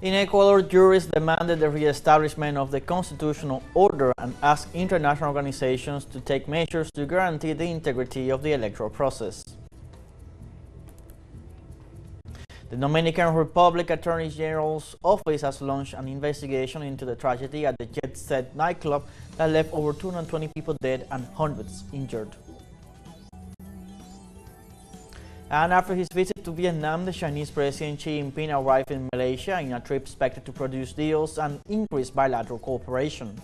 In Ecuador, jurists demanded the reestablishment of the constitutional order and asked international organizations to take measures to guarantee the integrity of the electoral process. The Dominican Republic Attorney General's office has launched an investigation into the tragedy at the Jet Set nightclub that left over 220 people dead and hundreds injured. And after his visit to Vietnam, the Chinese President Xi Jinping arrived in Malaysia in a trip expected to produce deals and increase bilateral cooperation.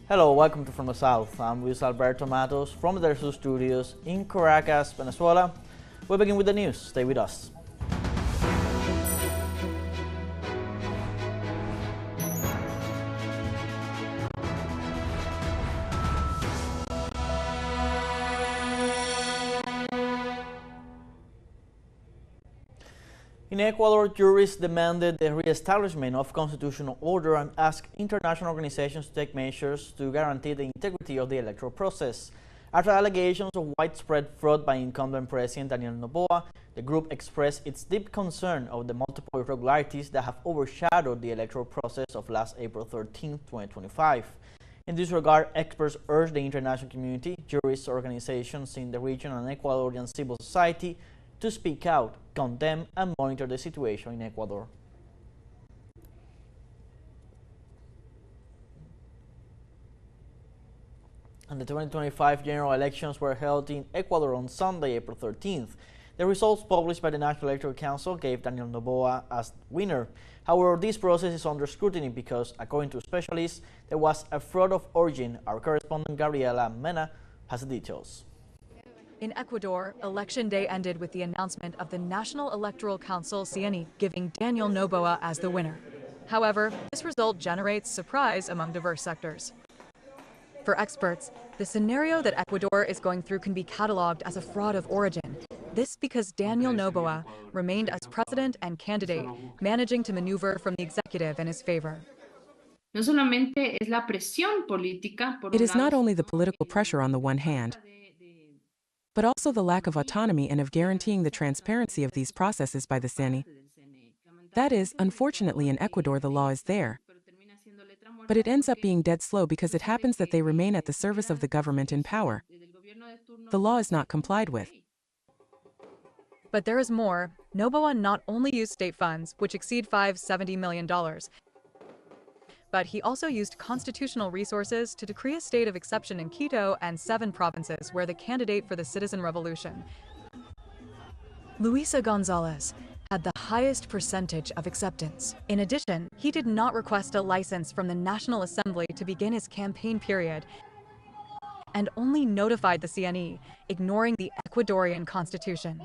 Hello, welcome to From the South. I'm Luis Alberto Matos from the teleSUR studios in Caracas, Venezuela. We'll begin with the news. Stay with us. In Ecuador, jurists demanded the re-establishment of constitutional order and asked international organizations to take measures to guarantee the integrity of the electoral process. After allegations of widespread fraud by incumbent President Daniel Noboa, the group expressed its deep concern of the multiple irregularities that have overshadowed the electoral process of last April 13, 2025. In this regard, experts urged the international community, jurists, organizations in the region, and Ecuadorian civil society to speak out, condemn, and monitor the situation in Ecuador. And the 2025 general elections were held in Ecuador on Sunday, April 13th. The results published by the National Electoral Council gave Daniel Noboa as winner. However, this process is under scrutiny because, according to specialists, there was a fraud of origin. Our correspondent Gabriela Mena has the details. In Ecuador, Election Day ended with the announcement of the National Electoral Council CNE giving Daniel Noboa as the winner. However, this result generates surprise among diverse sectors. For experts, the scenario that Ecuador is going through can be cataloged as a fraud of origin. This because Daniel Noboa remained as president and candidate, managing to maneuver from the executive in his favor. It is not only the political pressure on the one hand, but also the lack of autonomy and of guaranteeing the transparency of these processes by the CNE. That is, unfortunately in Ecuador the law is there, but it ends up being dead slow because it happens that they remain at the service of the government in power. The law is not complied with. But there is more. Noboa not only used state funds, which exceed $570 million, but he also used constitutional resources to decree a state of exception in Quito and 7 provinces where the candidate for the citizen revolution, Luisa Gonzalez, had the highest percentage of acceptance. In addition, he did not request a license from the National Assembly to begin his campaign period and only notified the CNE, ignoring the Ecuadorian constitution.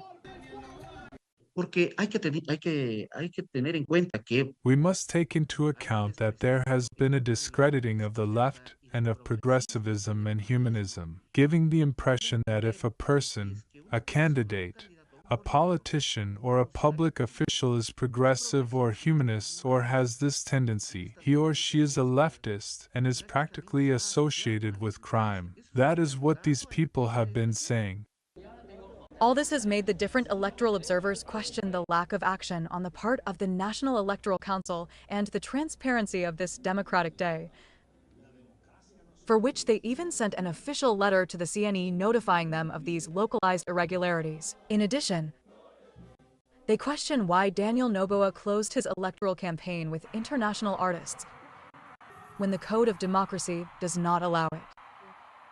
We must take into account that there has been a discrediting of the left and of progressivism and humanism, giving the impression that if a person, a candidate, a politician, or a public official is progressive or humanist or has this tendency, he or she is a leftist and is practically associated with crime. That is what these people have been saying. All this has made the different electoral observers question the lack of action on the part of the National Electoral Council and the transparency of this democratic day, for which they even sent an official letter to the CNE notifying them of these localized irregularities. In addition, they question why Daniel Noboa closed his electoral campaign with international artists when the Code of Democracy does not allow it.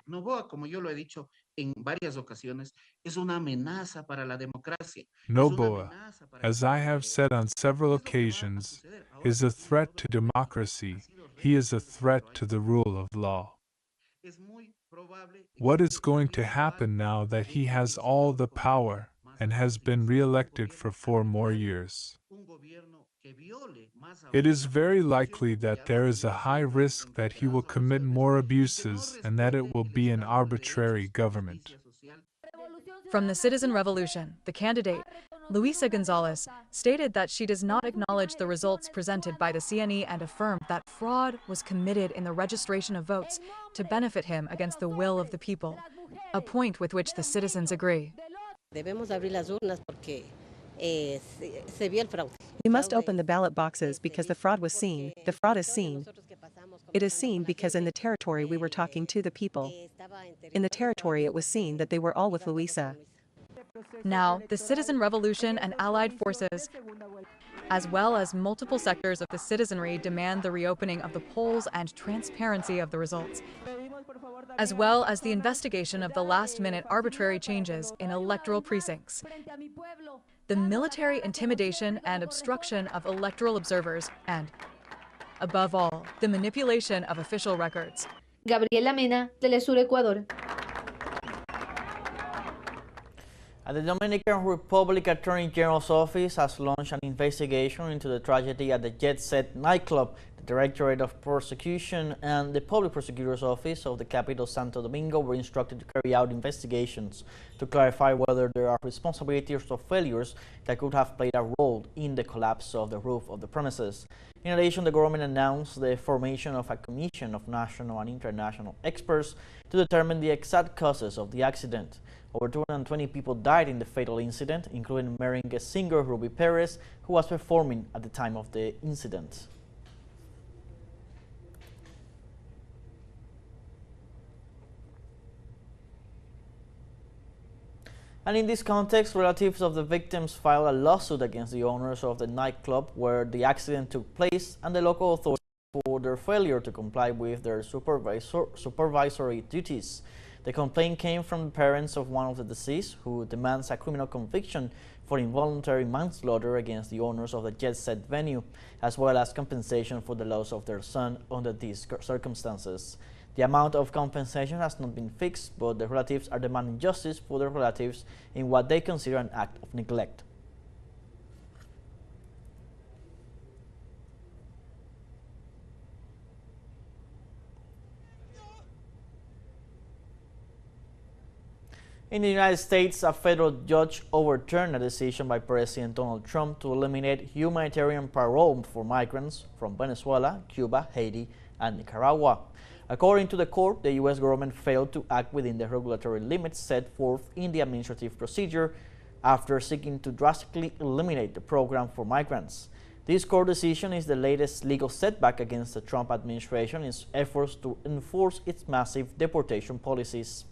Noboa, como yo lo he dicho en varias ocasiones, es una amenaza para la democracia. Noboa, as I have said on several occasions, is a threat to democracy. He is a threat to the rule of law. What is going to happen now that he has all the power and has been re-elected for 4 more years? It is very likely that there is a high risk that he will commit more abuses and that it will be an arbitrary government. From the Citizen Revolution, the candidate, Luisa Gonzalez, stated that she does not acknowledge the results presented by the CNE and affirmed that fraud was committed in the registration of votes to benefit him against the will of the people, a point with which the citizens agree. Debemos abrir las urnas porque We must open the ballot boxes because the fraud was seen. The fraud is seen. It is seen because in the territory we were talking to the people. In the territory it was seen that they were all with Luisa. Now, the citizen revolution and allied forces, as well as multiple sectors of the citizenry, demand the reopening of the polls and transparency of the results, as well as the investigation of the last-minute arbitrary changes in electoral precincts, the military intimidation and obstruction of electoral observers, and, above all, the manipulation of official records. Gabriela Mena, teleSUR Ecuador. And the Dominican Republic Attorney General's office has launched an investigation into the tragedy at the Jet Set nightclub. The Directorate of Prosecution and the Public Prosecutor's Office of the capital Santo Domingo were instructed to carry out investigations to clarify whether there are responsibilities or failures that could have played a role in the collapse of the roof of the premises. In addition, the government announced the formation of a commission of national and international experts to determine the exact causes of the accident. Over 220 people died in the fatal incident, including merengue singer Ruby Perez, who was performing at the time of the incident. And in this context, relatives of the victims filed a lawsuit against the owners of the nightclub where the accident took place and the local authorities for their failure to comply with their supervisory duties. The complaint came from the parents of one of the deceased, who demands a criminal conviction for involuntary manslaughter against the owners of the Jet Set venue, as well as compensation for the loss of their son under these circumstances. The amount of compensation has not been fixed, but the relatives are demanding justice for their relatives in what they consider an act of neglect. In the United States, a federal judge overturned a decision by President Donald Trump to eliminate humanitarian parole for migrants from Venezuela, Cuba, Haiti, and Nicaragua. According to the court, the U.S. government failed to act within the regulatory limits set forth in the administrative procedure after seeking to drastically eliminate the program for migrants. This court decision is the latest legal setback against the Trump administration in its efforts to enforce its massive deportation policies.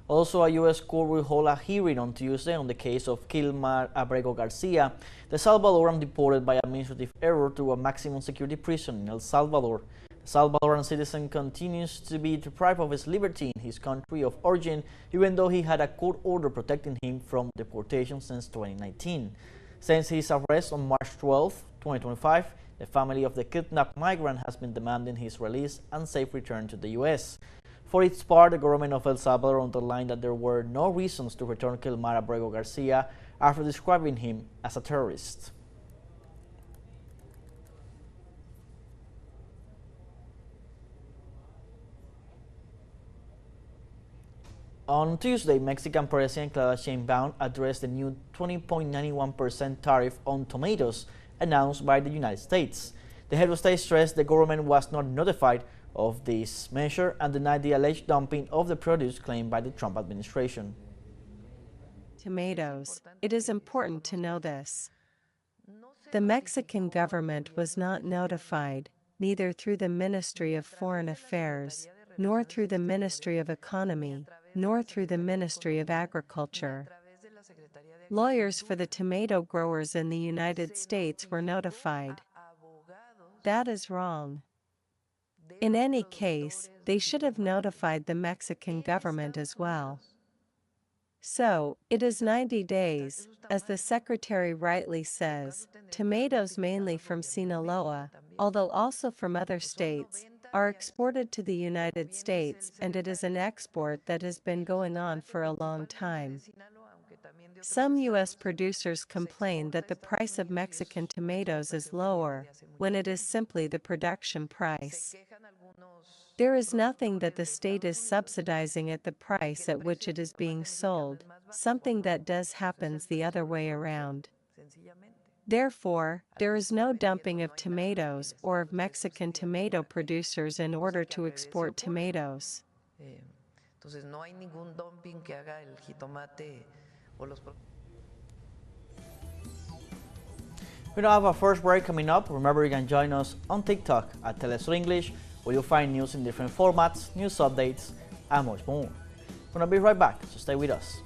Also, a U.S. court will hold a hearing on Tuesday on the case of Kilmar Abrego Garcia, the Salvadoran deported by administrative error to a maximum security prison in El Salvador. The Salvadoran citizen continues to be deprived of his liberty in his country of origin, even though he had a court order protecting him from deportation since 2019. Since his arrest on March 12, 2025, the family of the kidnapped migrant has been demanding his release and safe return to the U.S. For its part, the government of El Salvador underlined that there were no reasons to return Kilmar Abrego Garcia after describing him as a terrorist. On Tuesday, Mexican President Claudia Sheinbaum addressed the new 20.91% tariff on tomatoes announced by the United States. The head of state stressed the government was not notified of this measure and denied the alleged dumping of the produce claimed by the Trump administration. Tomatoes. It is important to know this. The Mexican government was not notified, neither through the Ministry of Foreign Affairs, nor through the Ministry of Economy, nor through the Ministry of Agriculture. Lawyers for the tomato growers in the United States were notified. That is wrong. In any case, they should have notified the Mexican government as well. So, it is 90 days, as the secretary rightly says. Tomatoes mainly from Sinaloa, although also from other states, are exported to the United States, and it is an export that has been going on for a long time. Some U.S. producers complain that the price of Mexican tomatoes is lower, when it is simply the production price. There is nothing that the state is subsidizing at the price at which it is being sold, something that does happens the other way around. Therefore, there is no dumping of tomatoes or of Mexican tomato producers in order to export tomatoes. Entonces no hay ningún dumping que haga el jitomate o los We now have our first break coming up. Remember, you can join us on TikTok at teleSUR English, where you'll find news in different formats, news updates, and much more. We're going to be right back, so stay with us.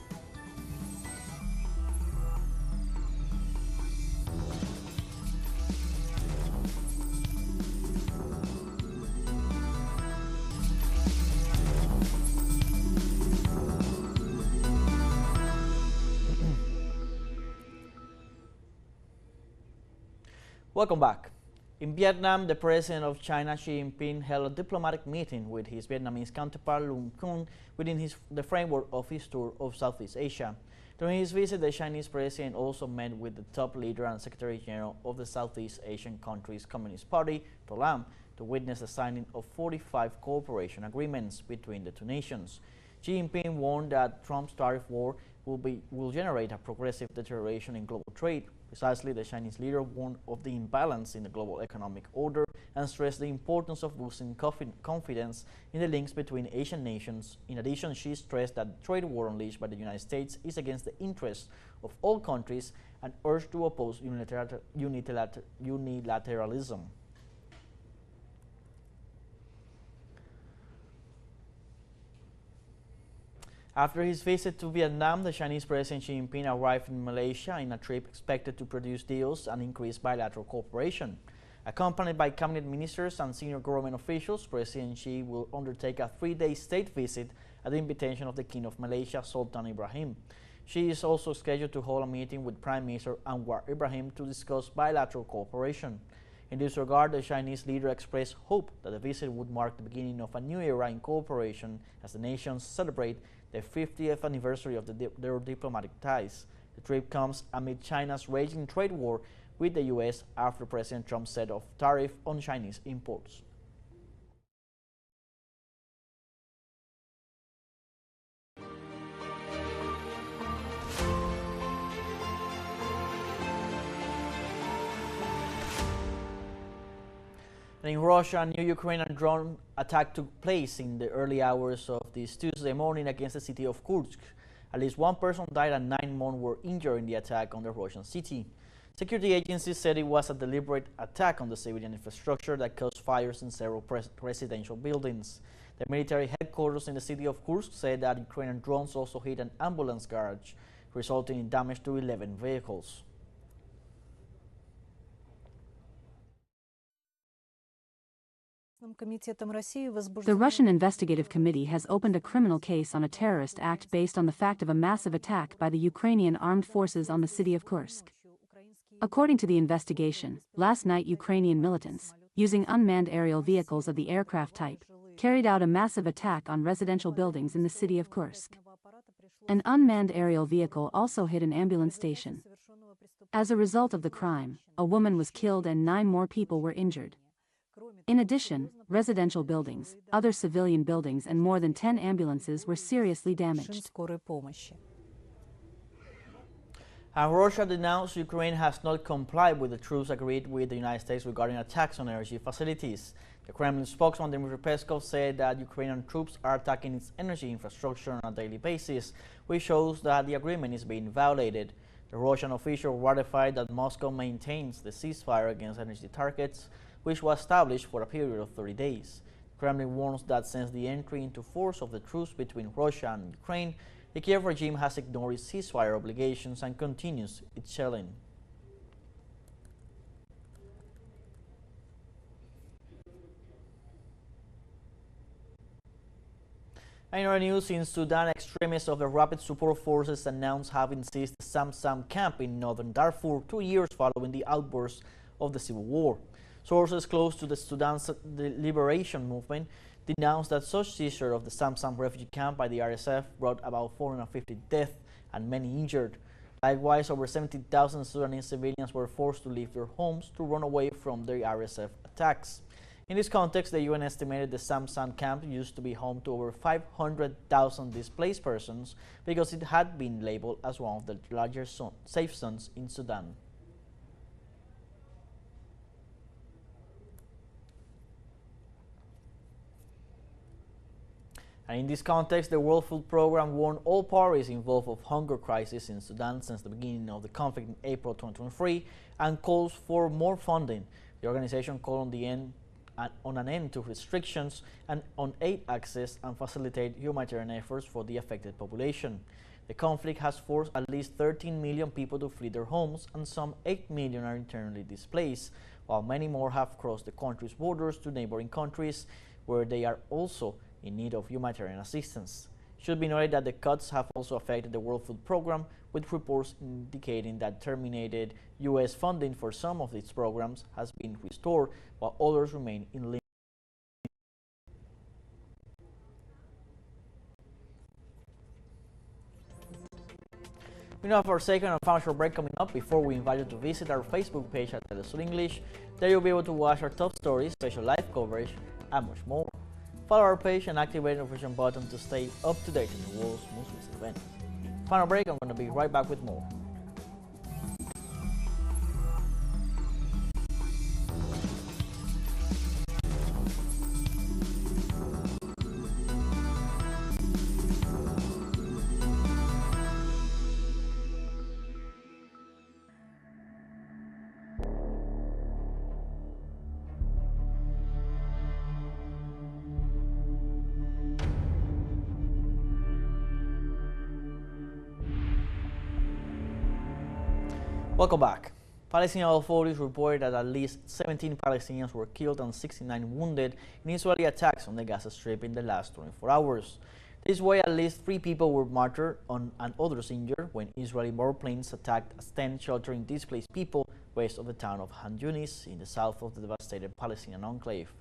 Welcome back. In Vietnam, the president of China, Xi Jinping, held a diplomatic meeting with his Vietnamese counterpart, Lung Kun, within the framework of his tour of Southeast Asia. During his visit, the Chinese president also met with the top leader and Secretary General of the Southeast Asian countries' Communist Party, To Lam, to witness the signing of 45 cooperation agreements between the two nations. Xi Jinping warned that Trump's tariff war will generate a progressive deterioration in global trade. Precisely, the Chinese leader warned of the imbalance in the global economic order and stressed the importance of boosting confidence in the links between Asian nations. In addition, Xi stressed that the trade war unleashed by the United States is against the interests of all countries and urged to oppose unilateralism. After his visit to Vietnam, the Chinese President Xi Jinping arrived in Malaysia in a trip expected to produce deals and increase bilateral cooperation. Accompanied by cabinet ministers and senior government officials, President Xi will undertake a 3-day state visit at the invitation of the King of Malaysia, Sultan Ibrahim. Xi is also scheduled to hold a meeting with Prime Minister Anwar Ibrahim to discuss bilateral cooperation. In this regard, the Chinese leader expressed hope that the visit would mark the beginning of a new era in cooperation as the nations celebrate the 50th anniversary of their diplomatic ties. The trip comes amid China's raging trade war with the U.S. after President Trump set off tariff on Chinese imports. In Russia, a new Ukrainian drone attack took place in the early hours of this Tuesday morning against the city of Kursk. At least one person died and 9 more were injured in the attack on the Russian city. Security agencies said it was a deliberate attack on the civilian infrastructure that caused fires in several residential buildings. The military headquarters in the city of Kursk said that Ukrainian drones also hit an ambulance garage, resulting in damage to 11 vehicles. The Russian Investigative Committee has opened a criminal case on a terrorist act based on the fact of a massive attack by the Ukrainian armed forces on the city of Kursk. According to the investigation, last night Ukrainian militants, using unmanned aerial vehicles of the aircraft type, carried out a massive attack on residential buildings in the city of Kursk. An unmanned aerial vehicle also hit an ambulance station. As a result of the crime, a woman was killed and 9 more people were injured. In addition, residential buildings, other civilian buildings and more than 10 ambulances were seriously damaged. Russia denounced Ukraine has not complied with the truce agreed with the United States regarding attacks on energy facilities. The Kremlin spokesman Dmitry Peskov said that Ukrainian troops are attacking its energy infrastructure on a daily basis, which shows that the agreement is being violated. The Russian official ratified that Moscow maintains the ceasefire against energy targets, which was established for a period of 30 days. The Kremlin warns that since the entry into force of the truce between Russia and Ukraine, the Kiev regime has ignored its ceasefire obligations and continues its shelling. In other news, in Sudan, extremists of the Rapid Support Forces announced having seized the Samsam camp in northern Darfur 2 years following the outburst of the civil war. Sources close to the Sudan's liberation movement denounced that such seizure of the Samsam refugee camp by the RSF brought about 450 deaths and many injured. Likewise, over 70,000 Sudanese civilians were forced to leave their homes to run away from the RSF attacks. In this context, the UN estimated the Samsam camp used to be home to over 500,000 displaced persons because it had been labeled as one of the largest safe zones in Sudan. And in this context, the World Food Programme warned all parties involved of hunger crisis in Sudan since the beginning of the conflict in April 2023 and calls for more funding. The organization called on an end to restrictions and on aid access and facilitate humanitarian efforts for the affected population. The conflict has forced at least 13 million people to flee their homes and some 8 million are internally displaced, while many more have crossed the country's borders to neighboring countries where they are also in need of humanitarian assistance. It should be noted that the cuts have also affected the World Food Programme, with reports indicating that terminated U.S. funding for some of its programs has been restored, while others remain in limbo. We now have our second and final short break coming up. Before we invite you to visit our Facebook page at teleSUR English, there you'll be able to watch our top stories, special live coverage, and much more. Follow our page and activate the notification button to stay up to date in the world's most recent events. Final break, I'm going to be right back with more. Welcome back. Palestinian authorities reported that at least 17 Palestinians were killed and 69 wounded in Israeli attacks on the Gaza Strip in the last 24 hours. This way, at least 3 people were martyred and others injured when Israeli warplanes attacked a tent sheltering displaced people west of the town of Han Yunis in the south of the devastated Palestinian enclave.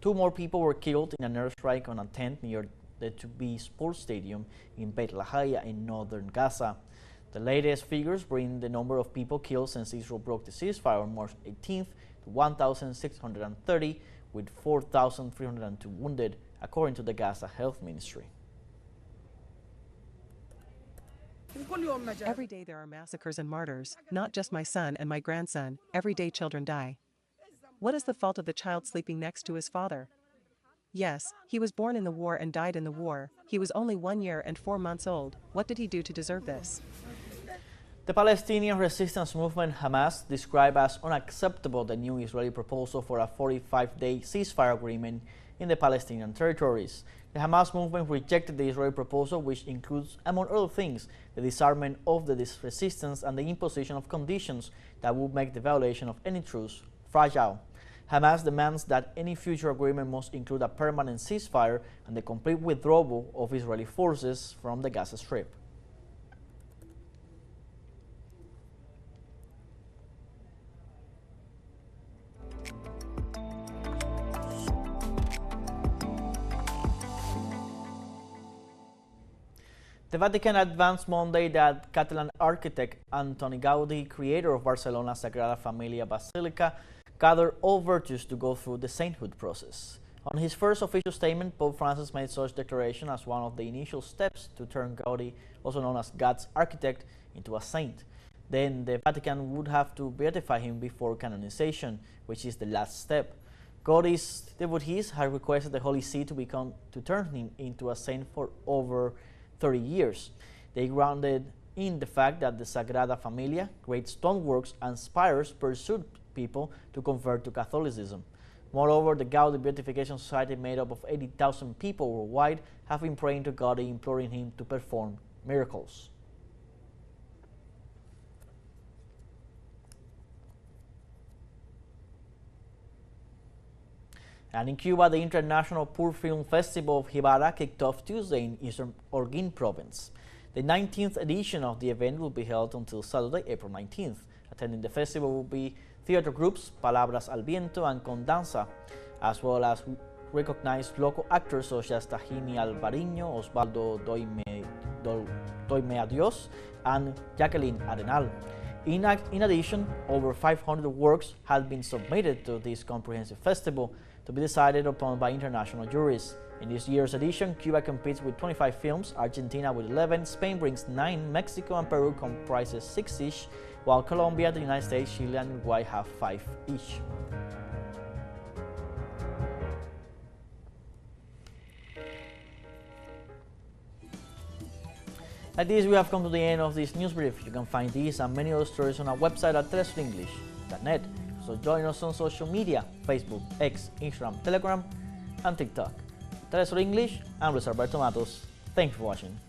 2 more people were killed in an airstrike on a tent near the To-Be Sports Stadium in Beit Lahaya in northern Gaza. The latest figures bring the number of people killed since Israel broke the ceasefire on March 18th to 1,630, with 4,302 wounded, according to the Gaza Health Ministry. Every day there are massacres and martyrs, not just my son and my grandson. Every day children die. What is the fault of the child sleeping next to his father? Yes, he was born in the war and died in the war. He was only 1 year and 4 months old. What did he do to deserve this? The Palestinian resistance movement Hamas described as unacceptable the new Israeli proposal for a 45-day ceasefire agreement in the Palestinian territories. The Hamas movement rejected the Israeli proposal, which includes, among other things, the disarmament of the resistance and the imposition of conditions that would make the violation of any truce fragile. Hamas demands that any future agreement must include a permanent ceasefire and the complete withdrawal of Israeli forces from the Gaza Strip. The Vatican advanced Monday that Catalan architect Antoni Gaudí, creator of Barcelona's Sagrada Familia Basilica, gathered all virtues to go through the sainthood process. On his first official statement, Pope Francis made such declaration as one of the initial steps to turn Gaudí, also known as God's architect, into a saint. Then the Vatican would have to beatify him before canonization, which is the last step. Gaudí's devotees had requested the Holy See to turn him into a saint for over 30 years. They grounded in the fact that the Sagrada Familia, great stoneworks and spires, pursued people to convert to Catholicism. Moreover, the Gaudí Beatification Society, made up of 80,000 people worldwide, have been praying to Gaudí, imploring him to perform miracles. And in Cuba, the International Poor Film Festival of Jibara kicked off Tuesday in eastern Holguín province. The 19th edition of the event will be held until Saturday, April 19th. Attending the festival will be theater groups Palabras al Viento and Condanza, as well as recognized local actors such as Tajini Alvariño, Osvaldo Doime Adios, and Jacqueline Arenal. In addition, over 500 works have been submitted to this comprehensive festival to be decided upon by international juries. In this year's edition, Cuba competes with 25 films, Argentina with 11, Spain brings 9, Mexico and Peru comprises 6 each, while Colombia, the United States, Chile and Uruguay have 5 each. Like this, we have come to the end of this news brief. You can find these and many other stories on our website at telesurenglish.net. So join us on social media, Facebook, X, Instagram, Telegram, and TikTok. Telesur English, I'm Luis Alberto Matos. Thanks for watching.